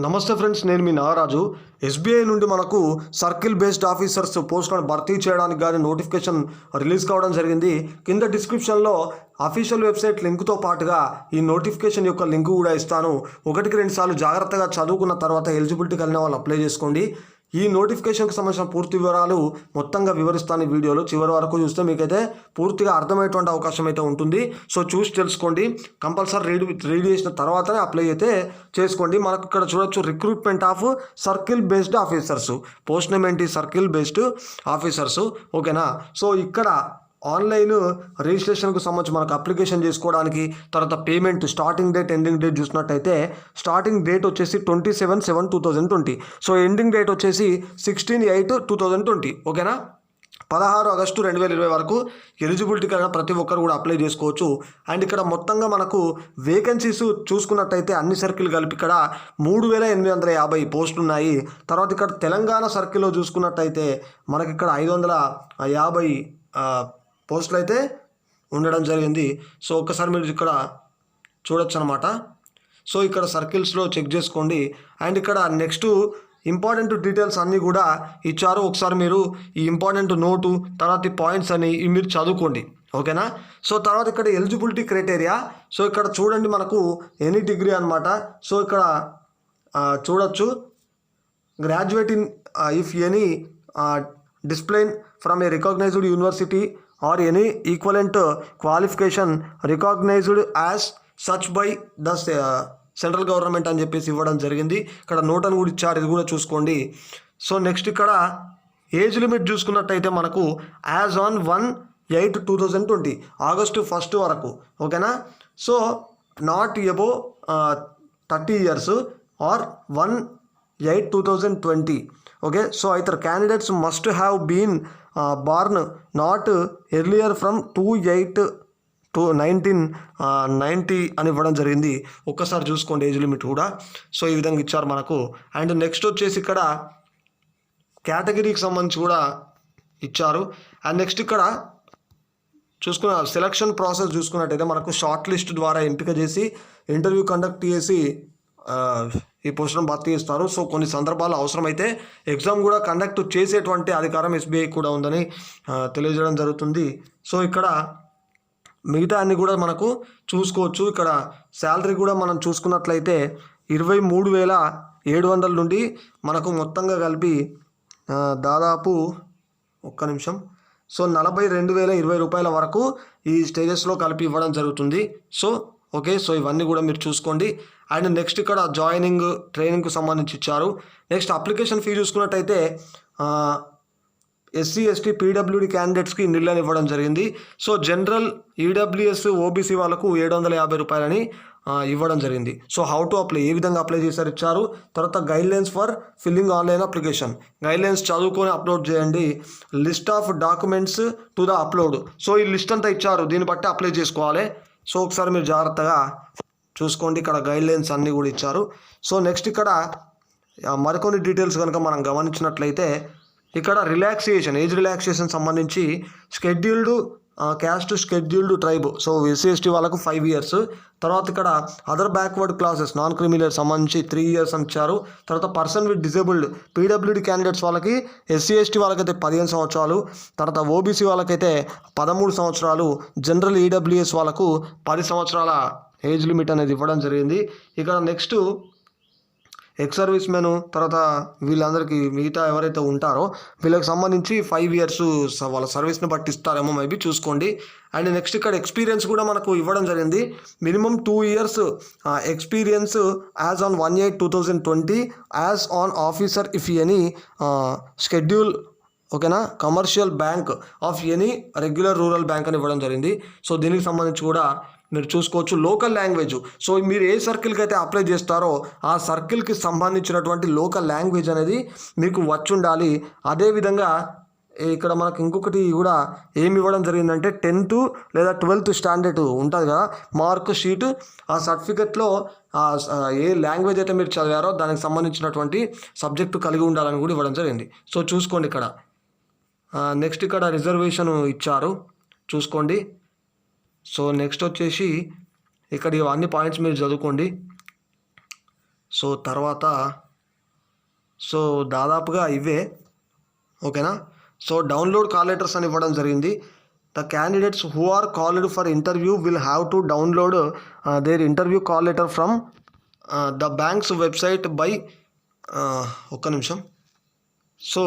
నమస్తే ఫ్రెండ్స్, నేను మీ నాగరాజు. ఎస్బీఐ నుండి మనకు సర్కిల్ బేస్డ్ ఆఫీసర్స్ పోస్టులను భర్తీ చేయడానికి కానీ నోటిఫికేషన్ రిలీజ్ కావడం జరిగింది. కింద డిస్క్రిప్షన్లో అఫీషియల్ వెబ్సైట్ లింక్తో పాటుగా ఈ నోటిఫికేషన్ యొక్క లింక్ కూడా ఇస్తాను. 1-2 సార్లు జాగ్రత్తగా చదువుకున్న తర్వాత ఎలిజిబిలిటీ కలిగిన వాళ్ళు అప్లై చేసుకోండి. ఈ నోటిఫికేషన్కి సంబంధించిన పూర్తి వివరాలు మొత్తంగా వివరిస్తాను. ఈ వీడియోలో చివరి వరకు చూస్తే మీకైతే పూర్తిగా అర్థమయ్యేటువంటి అవకాశం అయితే ఉంటుంది. సో చూసి తెలుసుకోండి. కంపల్సరీ రీడ్ చేసిన తర్వాతనే అప్లై అయితే చేసుకోండి. మనకు ఇక్కడ చూడొచ్చు, recruitment of circle based officers. Post name ఏంటి? Circle based officers. ఓకేనా? సో ఇక్కడ ఆన్లైన్ రిజిస్ట్రేషన్కు సంబంధించి మనకు అప్లికేషన్ చేసుకోవడానికి, తర్వాత payment, starting date, ending date చూసినట్టయితే స్టార్టింగ్ డేట్ వచ్చేసి 27/7/2020. సో ఎండింగ్ డేట్ వచ్చేసి 16/8/2020. ఓకేనా? 16 ఆగస్టు 2020 వరకు ఎలిజిబిలిటీ కలిగిన ప్రతి ఒక్కరు కూడా అప్లై చేసుకోవచ్చు. అండ్ ఇక్కడ మొత్తంగా మనకు వేకెన్సీస్ చూసుకున్నట్టయితే అన్ని సర్కిల్ కలిపి ఇక్కడ 3850 పోస్టులు ఉన్నాయి. తర్వాత ఇక్కడ తెలంగాణ సర్కిల్లో చూసుకున్నట్టయితే మనకి ఇక్కడ 550 పోస్టులు అయితే ఉండడం జరిగింది. సో ఒక్కసారి మీరు ఇక్కడ చూడొచ్చు అనమాట. సో ఇక్కడ సర్కిల్స్లో చెక్ చేసుకోండి. అండ్ ఇక్కడ నెక్స్ట్ ఇంపార్టెంట్ డీటెయిల్స్ అన్నీ కూడా ఇచ్చారు. ఒకసారి మీరు ఈ ఇంపార్టెంట్ నోటు, తర్వాత ఈ పాయింట్స్ అని మీరు చదువుకోండి. ఓకేనా? సో తర్వాత ఇక్కడ ఎలిజిబిలిటీ క్రైటీరియా. సో ఇక్కడ చూడండి, మనకు ఎనీ డిగ్రీ అనమాట. సో ఇక్కడ చూడొచ్చు, graduate in if any discipline from a recognized university or any equivalent qualification recognized as such by the central government అని చెప్పేసి ఇవ్వడం జరిగింది. ఇక్కడ నోట్ అని కూడా ఇచ్చారు, ఇది కూడా చూసుకోండి. సో నెక్స్ట్ ఇక్కడ ఏజ్ లిమిట్ చూసుకున్నట్టయితే మనకు యాజ్ ఆన్ 1/8/2020 ఆగస్టు 1 వరకు. ఓకేనా? So not above 30 years or 1/8/2020. Okay, so either candidates must have been born not earlier from 2/8/1990 అని ఇవ్వడం జరిగింది. ఒక్కసారి చూసుకోండి ఏజ్ లిమిట్ కూడా. సో ఈ విధంగా ఇచ్చారు మనకు. అండ్ నెక్స్ట్ వచ్చేసి ఇక్కడ కేటగిరీకి సంబంధించి కూడా ఇచ్చారు. అండ్ నెక్స్ట్ ఇక్కడ చూసుకున్న సెలక్షన్ ప్రాసెస్ చూసుకున్నట్టయితే మనకు షార్ట్ లిస్ట్ ద్వారా ఎంపిక చేసి ఇంటర్వ్యూ కండక్ట్ చేసి ఈ పోస్టులను భర్తీ చేస్తారు. సో కొన్ని సందర్భాల్లో అవసరమైతే ఎగ్జామ్ కూడా కండక్ట్ చేసేటువంటి అధికారం ఎస్బీఐ కూడా ఉందని తెలియజేయడం జరుగుతుంది. సో ఇక్కడ మిగతా అన్ని కూడా మనకు చూసుకోవచ్చు. ఇక్కడ శాలరీ కూడా మనం చూసుకున్నట్లయితే 23,700 నుండి మనకు మొత్తంగా కలిపి దాదాపు 42,020 రూపాయల వరకు ఈ స్టేజెస్లో కలిపి ఇవ్వడం జరుగుతుంది. సో ఓకే, సో ఇవన్నీ కూడా మీరు చూసుకోండి. అండ్ నెక్స్ట్ ఇక్కడ జాయినింగ్, ట్రైనింగ్కి సంబంధించి ఇచ్చారు. నెక్స్ట్ అప్లికేషన్ ఫీ చూసుకున్నట్టయితే ఎస్సీ, ఎస్టీ, పీడబ్ల్యూడి క్యాండిడేట్స్కి నిల్ అని ఇవ్వడం జరిగింది. సో జనరల్, ఈడబ్ల్యూఎస్, ఓబీసీ వాళ్ళకు 750 రూపాయలని ఇవ్వడం జరిగింది. సో హౌ టు అప్లై, ఏ విధంగా అప్లై చేశారు ఇచ్చారు. తర్వాత guidelines for filling online application, guidelines చదువుకొని అప్లోడ్ చేయండి. List of documents to the upload. So ఈ లిస్ట్ అంతా ఇచ్చారు, దీన్ని బట్టి అప్లై చేసుకోవాలి. సో ఒకసారి మీరు జాగ్రత్తగా చూసుకోండి. ఇక్కడ గైడ్లైన్స్ అన్నీ కూడా ఇచ్చారు. సో నెక్స్ట్ ఇక్కడ మరికొన్ని డీటెయిల్స్ కనుక మనం గమనించినట్లయితే ఇక్కడ రిలాక్సేషన్, ఏజ్ రిలాక్సేషన్ సంబంధించి scheduled caste, scheduled tribe, so SC ST వాళ్ళకు 5 years. తర్వాత ఇక్కడ other backward classes, non criminal సంబంధించి 3 years అని ఇచ్చారు. తర్వాత person with disabled, PWD candidates వాళ్ళకి, ఎస్సీ ఎస్టీ వాళ్ళకైతే 15 సంవత్సరాలు, తర్వాత ఓబీసీ వాళ్ళకైతే 13 సంవత్సరాలు, జనరల్ ఈడబ్ల్యూఎస్ వాళ్ళకు 10 సంవత్సరాల ఏజ్ లిమిట్ అనేది ఇవ్వడం జరిగింది. ఇక్కడ నెక్స్ట్ ఎక్స్ సర్వీస్ మెన్, తర్వాత వీళ్ళందరికీ మిగతా ఎవరైతే ఉంటారో వీళ్ళకి సంబంధించి 5 years వాళ్ళ సర్వీస్ని బట్టి ఇస్తారేమో, మేబీ చూసుకోండి. అండ్ నెక్స్ట్ ఇక్కడ ఎక్స్పీరియన్స్ కూడా మనకు ఇవ్వడం జరిగింది. Minimum 2 years experience as on 1/8/2020 as on officer if any schedule. ఓకేనా? Commercial bank of any regular rural bank అని ఇవ్వడం జరిగింది. సో దీనికి సంబంధించి కూడా మీరు చూసుకోవచ్చు. లోకల్ లాంగ్వేజ్, సో మీరు ఏ సర్కిల్కి అయితే అప్లై చేస్తారో ఆ సర్కిల్కి సంబంధించినటువంటి లోకల్ లాంగ్వేజ్ అనేది మీకు వచ్చి ఉండాలి. అదేవిధంగా ఇక్కడ మనకు ఇంకొకటి కూడా ఏమి ఇవ్వడం జరిగిందంటే 10th లేదా 12th స్టాండర్డ్ ఉంటుంది కదా, మార్క్ షీట్, ఆ సర్టిఫికెట్లో ఏ లాంగ్వేజ్ అయితే మీరు చదివారో దానికి సంబంధించినటువంటి సబ్జెక్టు కలిగి ఉండాలని కూడా ఇవ్వడం జరిగింది. సో చూసుకోండి ఇక్కడ. నెక్స్ట్ ఇక్కడ రిజర్వేషన్ ఇచ్చారు, చూసుకోండి. సో నెక్స్ట్ వచ్చేసి ఇక్కడ ఇవన్నీ పాయింట్స్ మీరు చదువుకోండి. సో తర్వాత సో దాదాపుగా ఇవే, ఓకేనా. సో డౌన్లోడ్ కాల్ లెటర్స్ అని ఇవ్వడం జరిగింది. The candidates who are called for interview will have to download their interview call letter from the bank's website by ఒక్క నిమిషం. So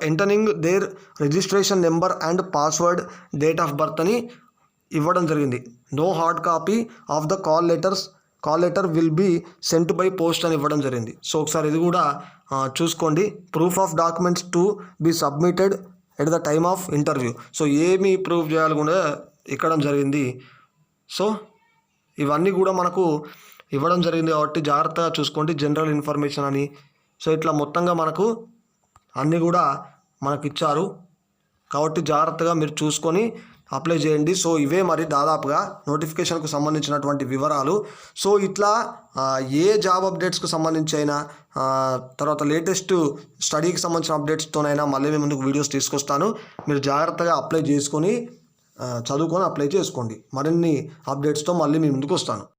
entering their registration number and password, date of birth అని ఇవ్వడం జరిగింది. No hard copy of the call letter will be sent by post అని ఇవ్వడం జరిగింది. So ఒకసారి ఇది కూడా చూసుకోండి. Proof of documents to be submitted at the time of interview. So ఏమి ప్రూఫ్ చేయాలి కూడా ఇక్కడం జరిగింది. సో ఇవన్నీ కూడా మనకు ఇవ్వడం జరిగింది కాబట్టి జాగ్రత్తగా చూసుకోండి. జనరల్ ఇన్ఫర్మేషన్ అని సో ఇట్లా మొత్తంగా మనకు అన్నీ కూడా మనకు ఇచ్చారు కాబట్టి జాగ్రత్తగా మీరు చూసుకొని అప్లై చేయండి. సో ఇవే మరి దాదాపుగా నోటిఫికేషన్కు సంబంధించినటువంటి వివరాలు. సో ఇట్లా ఏ జాబ్ అప్డేట్స్కు సంబంధించి అయినా తర్వాత లేటెస్ట్ స్టడీకి సంబంధించిన అప్డేట్స్తోనైనా మళ్ళీ మేము ముందుకు వీడియోస్ తీసుకొస్తాను. మీరు జాగ్రత్తగా అప్లై చేసుకొని చదువుకొని అప్లై చేసుకోండి. మరిన్ని అప్డేట్స్తో మళ్ళీ మీ ముందుకు వస్తాను.